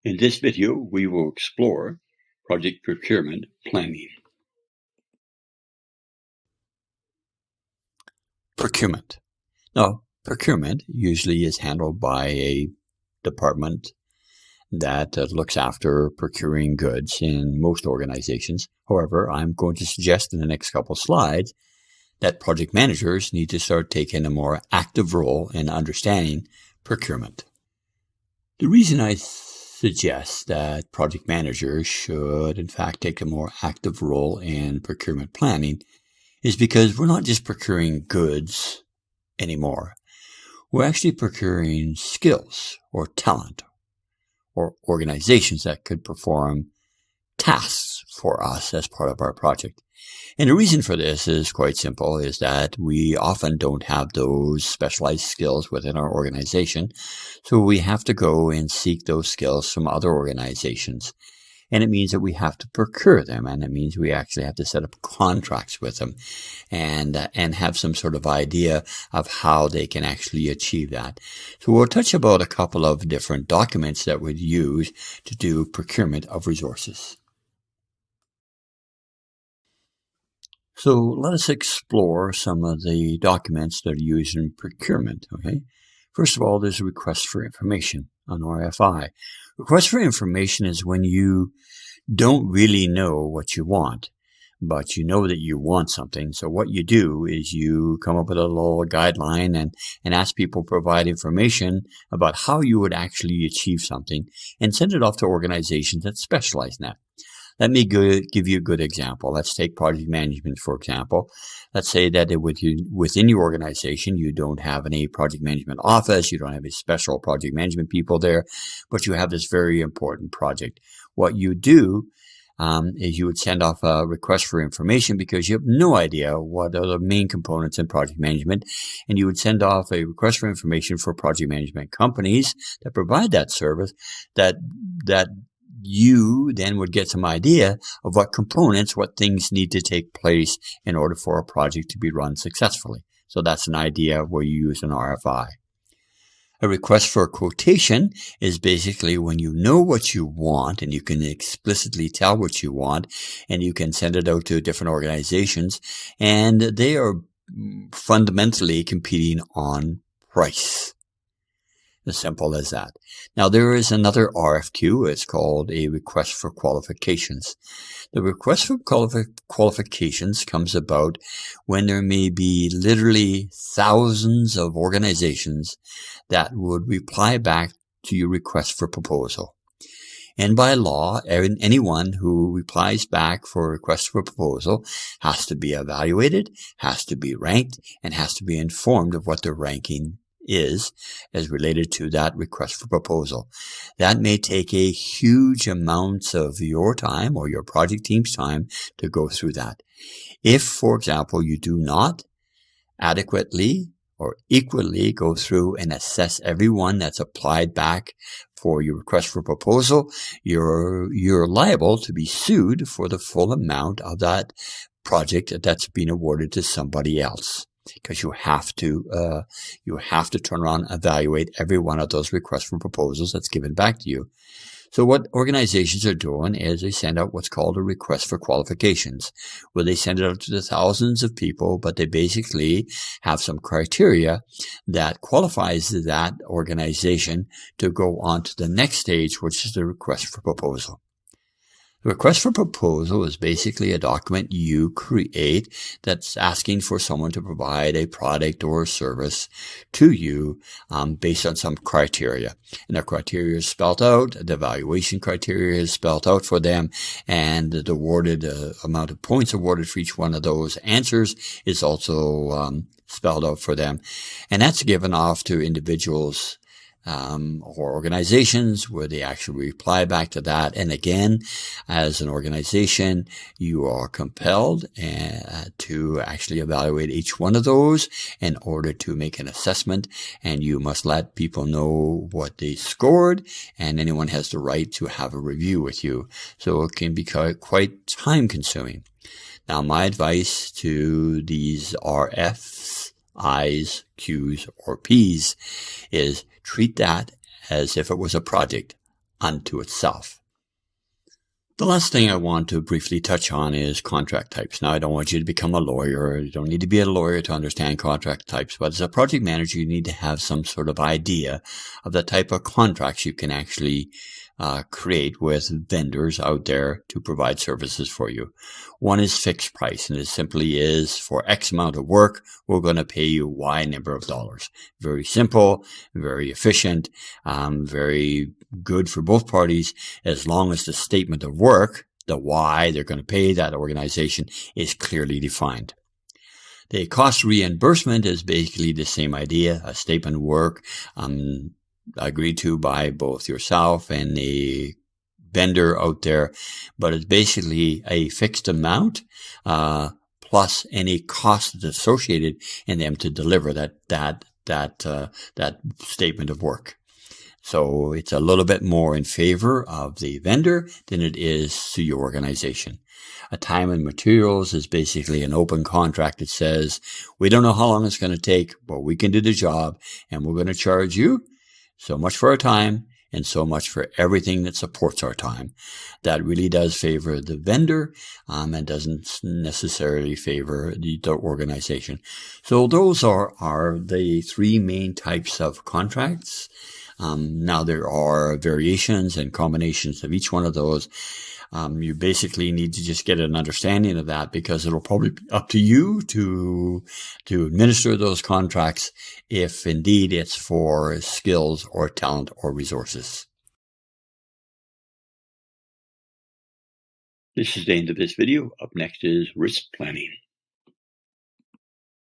In this video, we will explore project procurement planning. Procurement. Now, procurement usually is handled by a department that looks after procuring goods in most organizations. However, I'm going to suggest in the next couple slides that project managers need to start taking a more active role in understanding procurement. The reason I suggest that project managers should, in fact, take a more active role in procurement planning is because we're not just procuring goods anymore. We're actually procuring skills or talent or organizations that could perform tasks for us as part of our project. And the reason for this is quite simple, is that we often don't have those specialized skills within our organization. So we have to go and seek those skills from other organizations. And it means that we have to procure them, and it means we actually have to set up contracts with them and have some sort of idea of how they can actually achieve that. So we'll touch about a couple of different documents that we'd use to do procurement of resources. So let us explore some of the documents that are used in procurement. Okay. First of all, there's a request for information, an RFI. Request for information is when you don't really know what you want, but you know that you want something. So what you do is you come up with a little guideline and ask people to provide information about how you would actually achieve something and send it off to organizations that specialize in that. Let me give you a good example. Let's take project management, for example. Let's say that within your organization, you don't have any project management office, you don't have any special project management people there, but you have this very important project. What you do is you would send off a request for information because you have no idea what are the main components in project management, and you would send off a request for information for project management companies that provide that service that you then would get some idea of what components, what things need to take place in order for a project to be run successfully. So that's an idea where you use an RFI. A request for a quotation is basically when you know what you want and you can explicitly tell what you want, and you can send it out to different organizations, and they are fundamentally competing on price. As simple as that. Now, there is another RFQ. It's called a request for qualifications. The request for qualifications comes about when there may be literally thousands of organizations that would reply back to your request for proposal. And by law, anyone who replies back for a request for proposal has to be evaluated, has to be ranked, and has to be informed of what their ranking is as related to that request for proposal. That may take a huge amount of your time or your project team's time to go through that. If, for example, you do not adequately or equally go through and assess everyone that's applied back for your request for proposal, you're liable to be sued for the full amount of that project that's been awarded to somebody else. Because you have to turn around and evaluate every one of those requests for proposals that's given back to you. So what organizations are doing is they send out what's called a request for qualifications, where they send it out to the thousands of people, but they basically have some criteria that qualifies that organization to go on to the next stage, which is the request for proposal. The request for proposal is basically a document you create that's asking for someone to provide a product or a service to you based on some criteria. And the criteria is spelled out, the evaluation criteria is spelled out for them, and the awarded amount of points awarded for each one of those answers is also spelled out for them. And that's given off to individuals or organizations where they actually reply back to that. And again, as an organization, you are compelled to actually evaluate each one of those in order to make an assessment, and you must let people know what they scored, and anyone has the right to have a review with you. So it can be quite time consuming. Now, my advice to these RFs, I's, Q's, or P's is treat that as if it was a project. unto itself. The last thing I want to briefly touch on is contract types. Now, I don't want you to become a lawyer. You don't need to be a lawyer to understand contract types, but as a project manager, you need to have some sort of idea of the type of contracts you can actually create with vendors out there to provide services for you. One is fixed price, and it simply is for X amount of work, we're going to pay you Y number of dollars. Very simple, very efficient, very good for both parties, as long as the statement of work, the why they're going to pay that organization, is clearly defined. The cost reimbursement is basically the same idea, a statement of work agreed to by both yourself and the vendor out there, but it's basically a fixed amount plus any costs associated in them to deliver that statement of work. So it's a little bit more in favor of the vendor than it is to your organization. A time and materials is basically an open contract that says, we don't know how long it's going to take, but we can do the job, and we're going to charge you so much for our time and so much for everything that supports our time. That really does favor the vendor and doesn't necessarily favor the organization. So those are the three main types of contracts. Now there are variations and combinations of each one of those. You basically need to just get an understanding of that, because it'll probably be up to you to administer those contracts if indeed it's for skills or talent or resources. This is the end of this video. Up next is risk planning.